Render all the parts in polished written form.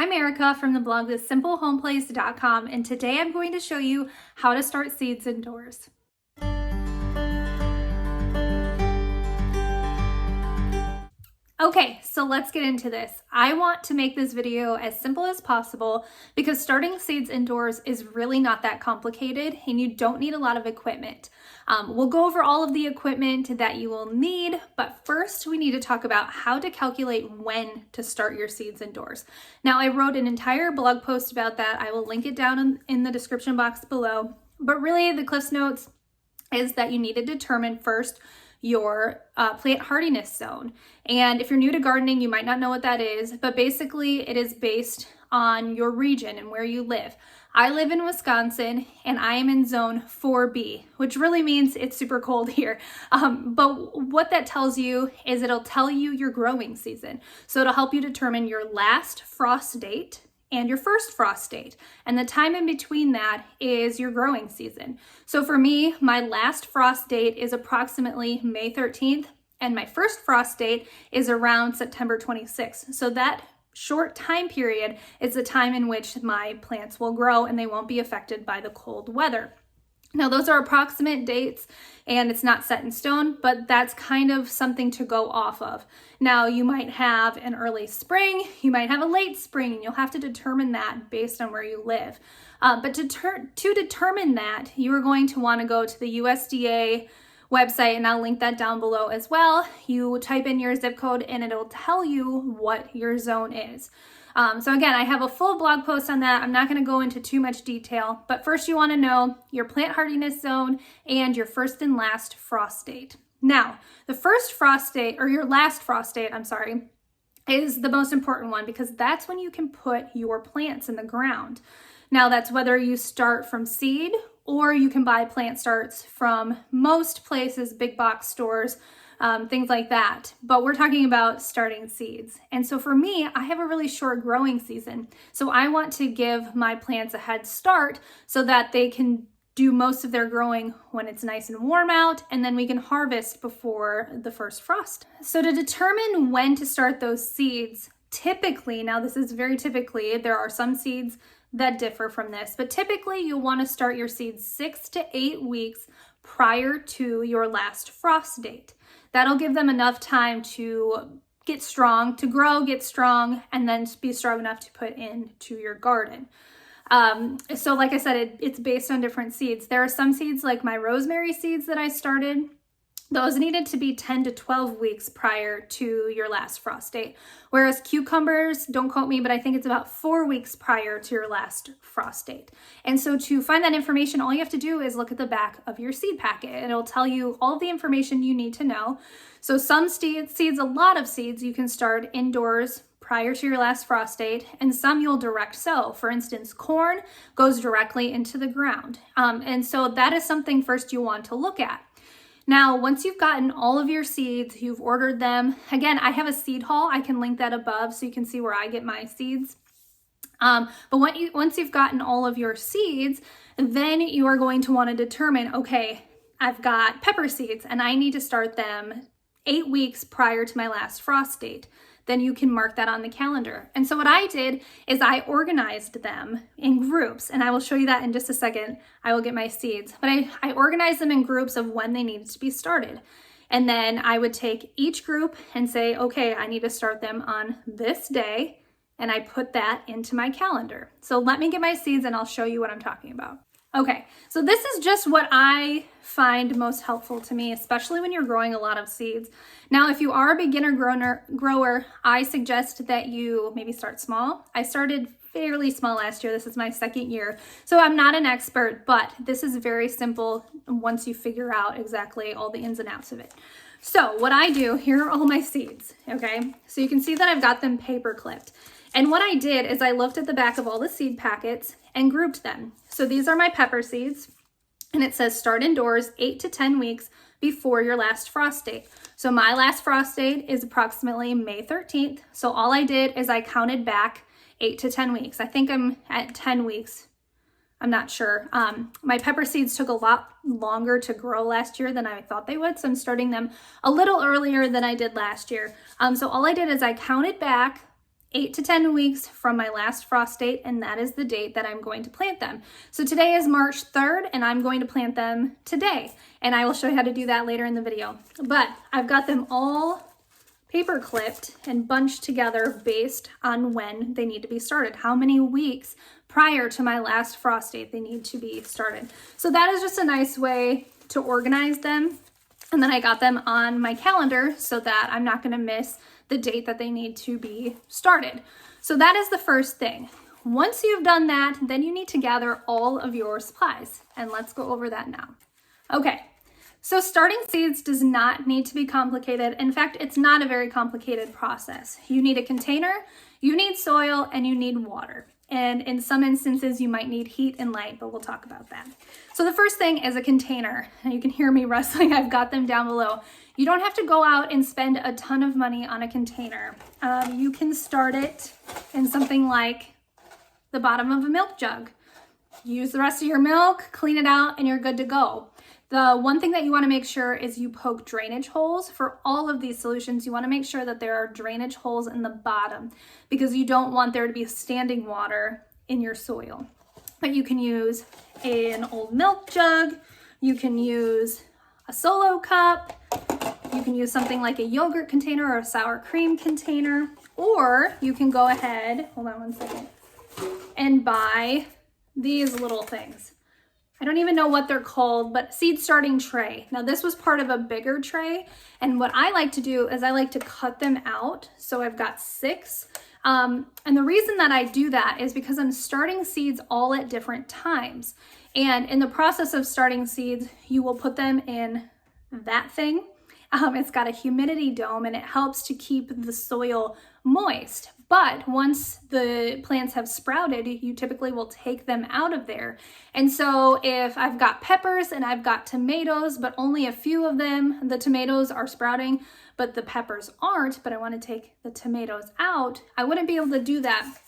I'm Erica from the blog thesimplehomeplace.com, and today I'm going to show you how to start seeds indoors. Okay, so let's get into this. I want to make this video as simple as possible because starting seeds indoors is really not that complicated and you don't need a lot of equipment. We'll go over all of the equipment that you will need, but first we need to talk about how to calculate when to start your seeds indoors. Now, I wrote an entire blog post about that. I will link it down in the description box below, but really the Cliff's Notes is that you need to determine first your plant hardiness zone. And if you're new to gardening, you might not know what that is, but basically it is based on your region and where you live. I live in Wisconsin and I am in zone 4B, which really means it's super cold here. But what that tells you is it'll tell you your growing season. So it'll help you determine your last frost date and your first frost date. And the time in between that is your growing season. So for me, my last frost date is approximately May 13th, and my first frost date is around September 26th. So that short time period is the time in which my plants will grow and they won't be affected by the cold weather. Now, those are approximate dates and it's not set in stone, but that's kind of something to go off of. Now, you might have an early spring, you might have a late spring, and you'll have to determine that based on where you live. But to determine that, you are going to want to go to the USDA website, and I'll link that down below as well. You type in your zip code and it'll tell you what your zone is. So again, I have a full blog post on that. I'm not going to go into too much detail, but first you want to know your plant hardiness zone and your first and last frost date. Now, the first frost date, or your last frost date, is the most important one because that's when you can put your plants in the ground. Now, that's whether you start from seed or you can buy plant starts from most places, big box stores, things like that. But we're talking about starting seeds. And so for me, I have a really short growing season. So I want to give my plants a head start so that they can do most of their growing when it's nice and warm out, and then we can harvest before the first frost. So to determine when to start those seeds, typically, now this is very typically, there are some seeds that differ from this, but typically you'll want to start your seeds 6 to 8 weeks prior to your last frost date. That'll give them enough time to get strong, to grow, get strong, and then be strong enough to put into your garden. So like I said, it's based on different seeds. There are some seeds like my rosemary seeds that I started. Those needed to be 10 to 12 weeks prior to your last frost date. Whereas cucumbers, don't quote me, but I think it's about 4 weeks prior to your last frost date. And so to find that information, all you have to do is look at the back of your seed packet and it'll tell you all of the information you need to know. So some seeds, a lot of seeds, you can start indoors prior to your last frost date, and some you'll direct sow. For instance, corn goes directly into the ground. And so that is something first you want to look at. Now, once you've gotten all of your seeds, you've ordered them. Again, I have a seed haul. I can link that above so you can see where I get my seeds. But once you've gotten all of your seeds, then you are going to want to determine, okay, I've got pepper seeds and I need to start them 8 weeks prior to my last frost date. Then you can mark that on the calendar. And so what I did is I organized them in groups, and I will show you that in just a second. I will get my seeds, but I organized them in groups of when they needed to be started. And then I would take each group and say, okay, I need to start them on this day, and I put that into my calendar. So let me get my seeds and I'll show you what I'm talking about. Okay, so this is just what I find most helpful to me, especially when you're growing a lot of seeds. Now, if you are a beginner grower, I suggest that you maybe start small. I started fairly small last year. This is my second year. So I'm not an expert, but this is very simple once you figure out exactly all the ins and outs of it. So what I do, here are all my seeds, okay? So you can see that I've got them paper clipped. And what I did is I looked at the back of all the seed packets and grouped them. So these are my pepper seeds, and it says start indoors 8 to 10 weeks before your last frost date. So my last frost date is approximately May 13th. So all I did is I counted back 8 to 10 weeks. I think I'm at 10 weeks. I'm not sure. My pepper seeds took a lot longer to grow last year than I thought they would. So I'm starting them a little earlier than I did last year. So all I did is I counted back 8 to 10 weeks from my last frost date, and that is the date that I'm going to plant them. So today is March 3rd, and I'm going to plant them today, and I will show you how to do that later in the video. But I've got them all paper clipped and bunched together based on when they need to be started, how many weeks prior to my last frost date they need to be started. So that is just a nice way to organize them. And then I got them on my calendar so that I'm not going to miss the date that they need to be started. So that is the first thing. Once you've done that, then you need to gather all of your supplies. And let's go over that now. Okay. So starting seeds does not need to be complicated. In fact, it's not a very complicated process. You need a container, you need soil, and you need water. And in some instances, you might need heat and light, but we'll talk about that. So the first thing is a container. And you can hear me rustling. I've got them down below. You don't have to go out and spend a ton of money on a container. You can start it in something like the bottom of a milk jug. Use the rest of your milk, clean it out, and you're good to go. The one thing that you want to make sure is you poke drainage holes. For all of these solutions, you want to make sure that there are drainage holes in the bottom because you don't want there to be standing water in your soil. But you can use an old milk jug, you can use a solo cup, you can use something like a yogurt container or a sour cream container, or you can go ahead, hold on one second, and buy these little things. I don't even know what they're called, but seed starting tray. Now this was part of a bigger tray, and what I like to do is I like to cut them out. So I've got 6. And the reason that I do that is because I'm starting seeds all at different times. And in the process of starting seeds, you will put them in that thing. It's got a humidity dome and it helps to keep the soil moist. But once the plants have sprouted, you typically will take them out of there. And so if I've got peppers and I've got tomatoes, but only a few of them, the tomatoes are sprouting, but the peppers aren't, but I want to take the tomatoes out, I wouldn't be able to do that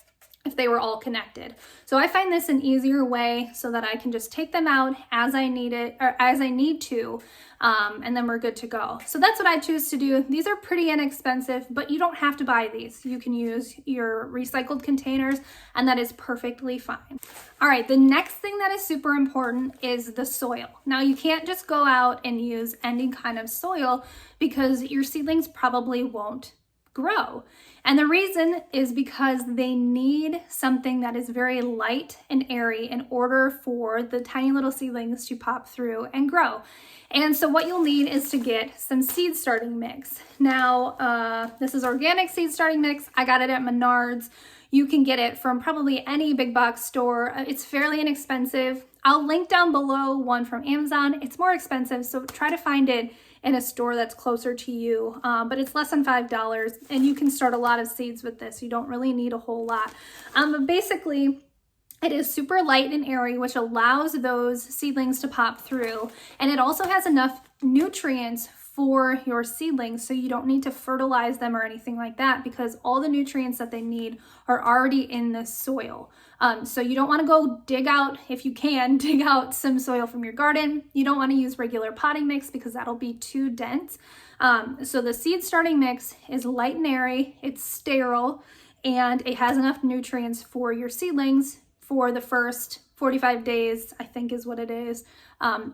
if they were all connected. So I find this an easier way so that I can just take them out as I need it, or as I need to, and then we're good to go. So that's what I choose to do. These are pretty inexpensive, but you don't have to buy these. You can use your recycled containers, and that is perfectly fine. All right, the next thing that is super important is the soil. Now you can't just go out and use any kind of soil because your seedlings probably won't grow. And the reason is because they need something that is very light and airy in order for the tiny little seedlings to pop through and grow. And so what you'll need is to get some seed starting mix. Now, this is organic seed starting mix. I got it at Menards. You can get it from probably any big box store. It's fairly inexpensive. I'll link down below one from Amazon. It's more expensive, so try to find it in a store that's closer to you, but it's less than $5 and you can start a lot of seeds with this. You don't really need a whole lot. But basically, it is super light and airy, which allows those seedlings to pop through. And it also has enough nutrients for your seedlings, so you don't need to fertilize them or anything like that because all the nutrients that they need are already in the soil. So you don't want to go dig out, if you can, dig out some soil from your garden. You don't want to use regular potting mix because that'll be too dense. So the seed starting mix is light and airy, it's sterile, and it has enough nutrients for your seedlings for the first 45 days, I think is what it is,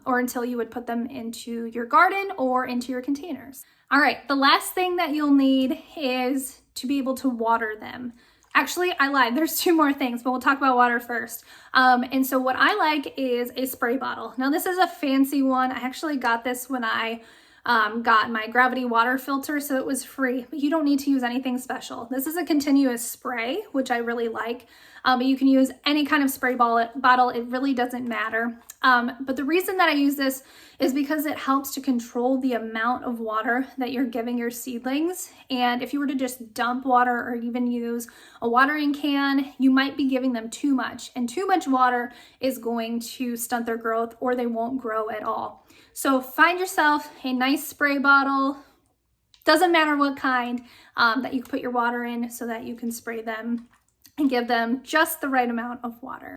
or until you would put them into your garden or into your containers. All right, the last thing that you'll need is to be able to water them. Actually, I lied, there's 2 more things, but we'll talk about water first. And so what I like is a spray bottle. Now this is a fancy one. I actually got this when I got my gravity water filter, so it was free, but you don't need to use anything special. This is a continuous spray, which I really like, but you can use any kind of spray bottle. It really doesn't matter. But the reason that I use this is because it helps to control the amount of water that you're giving your seedlings. And if you were to just dump water or even use a watering can, you might be giving them too much, and too much water is going to stunt their growth or they won't grow at all. So find yourself a nice spray bottle, doesn't matter what kind, that you can put your water in so that you can spray them and give them just the right amount of water.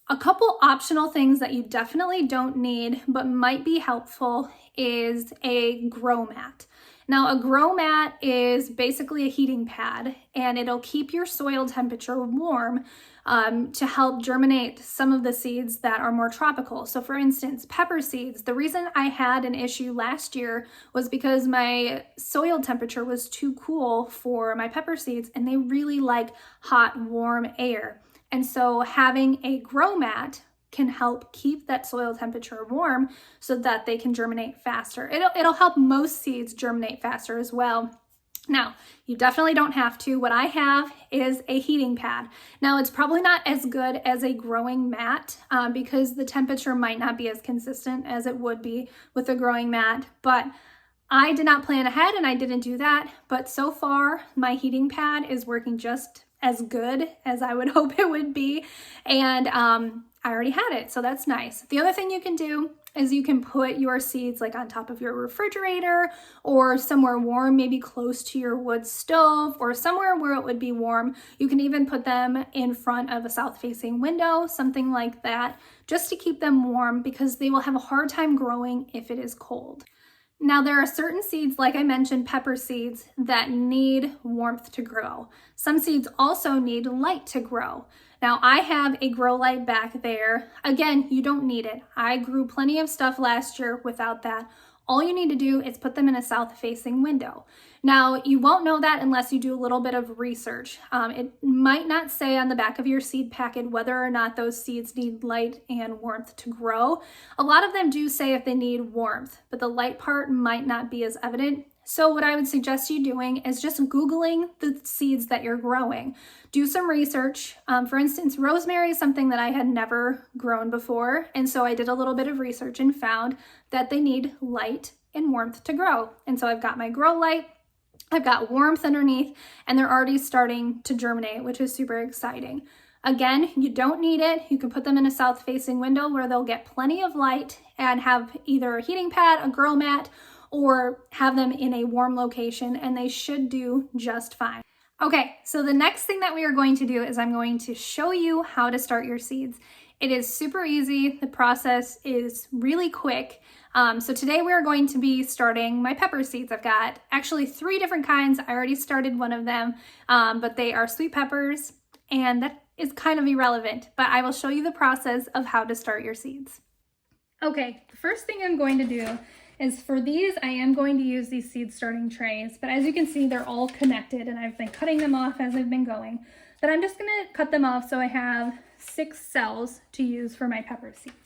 A couple optional things that you definitely don't need but might be helpful is a grow mat. Now, a grow mat is basically a heating pad, and it'll keep your soil temperature warm to help germinate some of the seeds that are more tropical. So for instance, pepper seeds, the reason I had an issue last year was because my soil temperature was too cool for my pepper seeds, and they really like hot, warm air. And so having a grow mat can help keep that soil temperature warm so that they can germinate faster. It'll help most seeds germinate faster as well. Now, you definitely don't have to. What I have is a heating pad. Now, it's probably not as good as a growing mat because the temperature might not be as consistent as it would be with a growing mat, but I did not plan ahead and I didn't do that. But so far, my heating pad is working just as good as I would hope it would be. And I already had it, so that's nice. The other thing you can do is you can put your seeds like on top of your refrigerator or somewhere warm, maybe close to your wood stove or somewhere where it would be warm. You can even put them in front of a south-facing window, something like that, just to keep them warm because they will have a hard time growing if it is cold. Now, there are certain seeds, like I mentioned, pepper seeds, that need warmth to grow. Some seeds also need light to grow. Now, I have a grow light back there. Again, you don't need it. I grew plenty of stuff last year without that. All you need to do is put them in a south-facing window. Now, you won't know that unless you do a little bit of research. It might not say on the back of your seed packet whether or not those seeds need light and warmth to grow. A lot of them do say if they need warmth, but the light part might not be as evident. So what I would suggest you doing is just Googling the seeds that you're growing. Do some research. For instance, rosemary is something that I had never grown before. And so I did a little bit of research and found that they need light and warmth to grow. And so I've got my grow light, I've got warmth underneath, and they're already starting to germinate, which is super exciting. Again, you don't need it. You can put them in a south-facing window where they'll get plenty of light and have either a heating pad, a grow mat, or have them in a warm location, and they should do just fine. Okay, so the next thing that we are going to do is I'm going to show you how to start your seeds. It is super easy. The process is really quick. So today we're going to be starting my pepper seeds. I've got actually 3 different kinds. I already started one of them, but they are sweet peppers, and that is kind of irrelevant, but I will show you the process of how to start your seeds. Okay, the first thing I'm going to do is for these, I am going to use these seed starting trays, but as you can see, they're all connected and I've been cutting them off as I've been going. But I'm just gonna cut them off so I have 6 cells to use for my pepper seeds.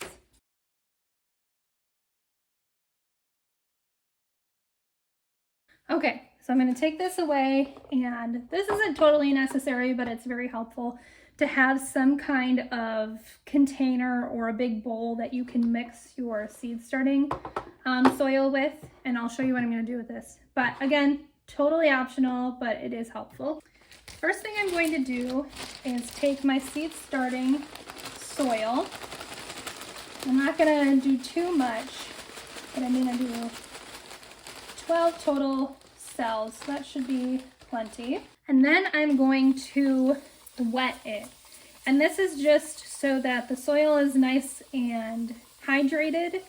Okay, so I'm gonna take this away, and this isn't totally necessary, but it's very helpful to have some kind of container or a big bowl that you can mix your seed starting soil with, and I'll show you what I'm going to do with this. But again, totally optional, but it is helpful. First thing I'm going to do is take my seed starting soil. I'm not going to do too much, but I'm going to do 12 total cells, so that should be plenty. And then I'm going to wet it. And this is just so that the soil is nice and hydrated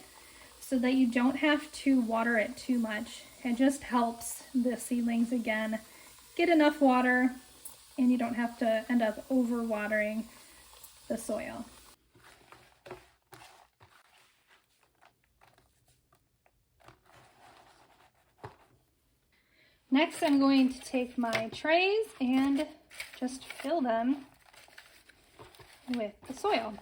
so that you don't have to water it too much. It just helps the seedlings, again, get enough water, and you don't have to end up over-watering the soil. Next, I'm going to take my trays and just fill them with the soil.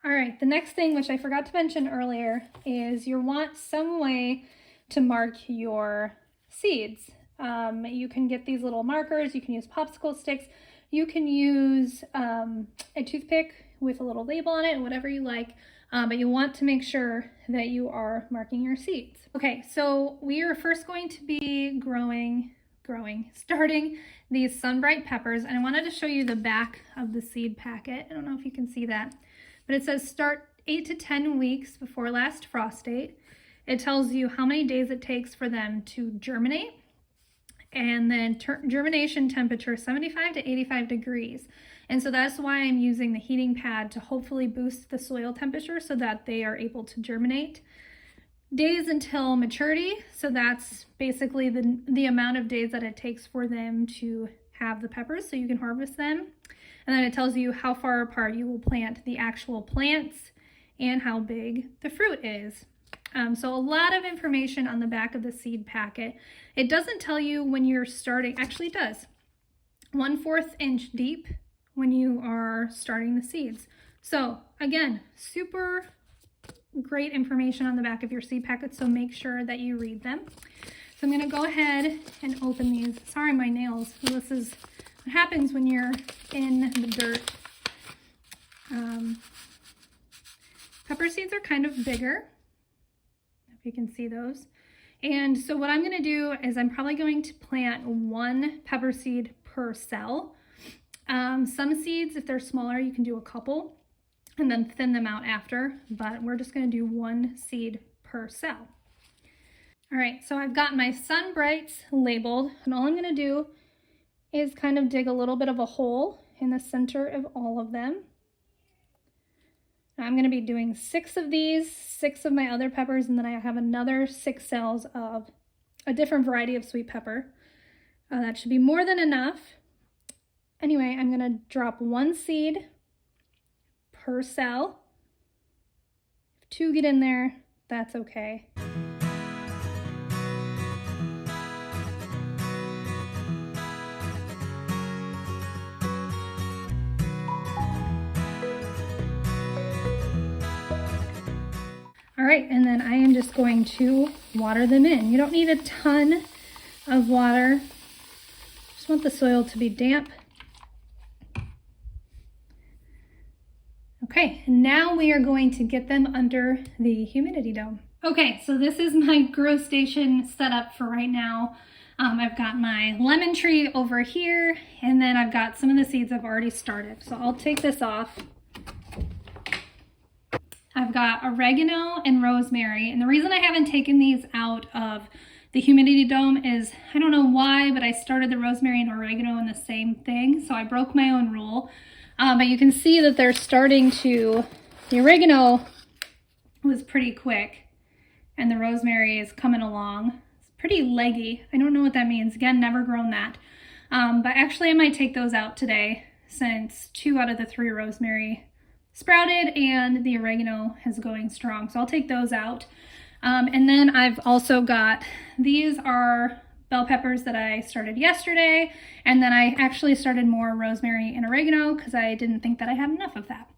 All right, the next thing, which I forgot to mention earlier, is you want some way to mark your seeds. You can get these little markers, you can use popsicle sticks, you can use a toothpick with a little label on it, whatever you like, but you want to make sure that you are marking your seeds. Okay, so we are first going to be starting these Sunbright peppers, and I wanted to show you the back of the seed packet. I don't know if you can see that, but it says start 8 to 10 weeks before last frost date. It tells you how many days it takes for them to germinate, and then germination temperature 75 to 85 degrees. And so that's why I'm using the heating pad to hopefully boost the soil temperature so that they are able to germinate. Days until maturity, so that's basically the amount of days that it takes for them to have the peppers so you can harvest them. And then it tells you how far apart you will plant the actual plants and how big the fruit is. So a lot of information on the back of the seed packet. It doesn't tell you when you're starting, actually it does, 1/4 inch deep when you are starting the seeds. So again, super great information on the back of your seed packet, so make sure that you read them. So I'm going to go ahead and open these. Sorry, my nails. This is what happens when you're in the dirt. Pepper seeds are kind of bigger, if you can see those. And so what I'm going to do is I'm probably going to plant 1 pepper seed per cell. Some seeds, if they're smaller, you can do a couple and then thin them out after, but we're just going to do 1 seed per cell. All right, so I've got my Sunbrights labeled, and all I'm going to do is kind of dig a little bit of a hole in the center of all of them. Now I'm going to be doing 6 of these, 6 of my other peppers, and then I have another 6 cells of a different variety of sweet pepper. That should be more than enough. Anyway, I'm going to drop 1 seed per cell. If 2 get in there, that's okay. All right, and then I am just going to water them in. You don't need a ton of water. Just want the soil to be damp. Okay, now we are going to get them under the humidity dome. Okay, so this is my grow station setup for right now. I've got my lemon tree over here, and then I've got some of the seeds I've already started. So I'll take this off. I've got oregano and rosemary, and the reason I haven't taken these out of the humidity dome is, I don't know why, but I started the rosemary and oregano in the same thing, so I broke my own rule. But you can see that they're starting to, the oregano was pretty quick, and the rosemary is coming along. It's pretty leggy. I don't know what that means. Again, never grown that. But actually I might take those out today, since 2 out of the 3 rosemary sprouted and the oregano is going strong. So I'll take those out. And then I've also got, these are bell peppers that I started yesterday. And then I actually started more rosemary and oregano because I didn't think that I had enough of that.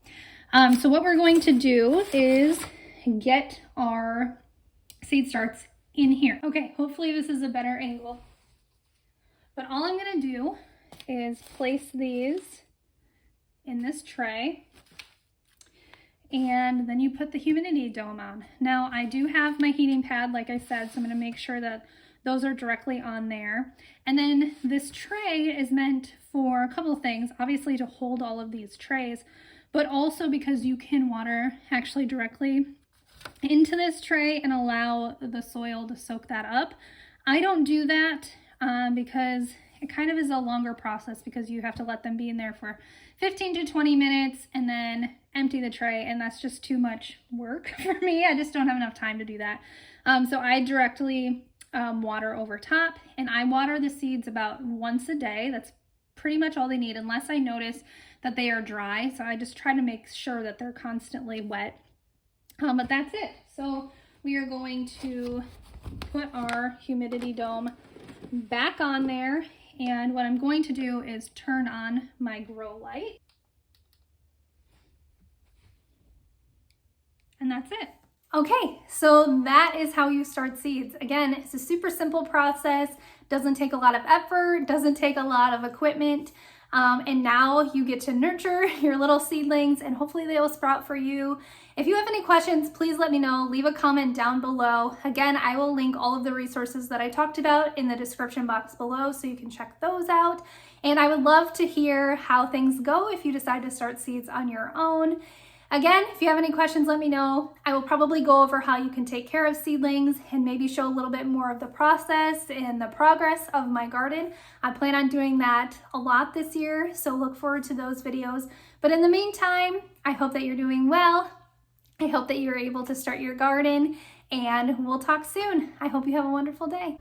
So what we're going to do is get our seed starts in here. Okay, hopefully this is a better angle. But all I'm gonna do is place these in this tray. And then you put the humidity dome on. Now I do have my heating pad, like I said, so I'm gonna make sure that those are directly on there. And then this tray is meant for a couple of things, obviously to hold all of these trays, but also because you can water actually directly into this tray and allow the soil to soak that up. I don't do that because it kind of is a longer process because you have to let them be in there for 15 to 20 minutes and then empty the tray, and that's just too much work for me. I just don't have enough time to do that. So I directly water over top, and I water the seeds about once a day. That's pretty much all they need, unless I notice that they are dry. So I just try to make sure that they're constantly wet. But that's it. So we are going to put our humidity dome back on there. And what I'm going to do is turn on my grow light. And that's it. Okay, so that is how you start seeds. Again, it's a super simple process, doesn't take a lot of effort, doesn't take a lot of equipment. And now you get to nurture your little seedlings and hopefully they will sprout for you. If you have any questions, please let me know. Leave a comment down below. Again, I will link all of the resources that I talked about in the description box below so you can check those out. And I would love to hear how things go if you decide to start seeds on your own. Again, if you have any questions, let me know. I will probably go over how you can take care of seedlings and maybe show a little bit more of the process and the progress of my garden. I plan on doing that a lot this year, so look forward to those videos. But in the meantime, I hope that you're doing well. I hope that you're able to start your garden, and we'll talk soon. I hope you have a wonderful day.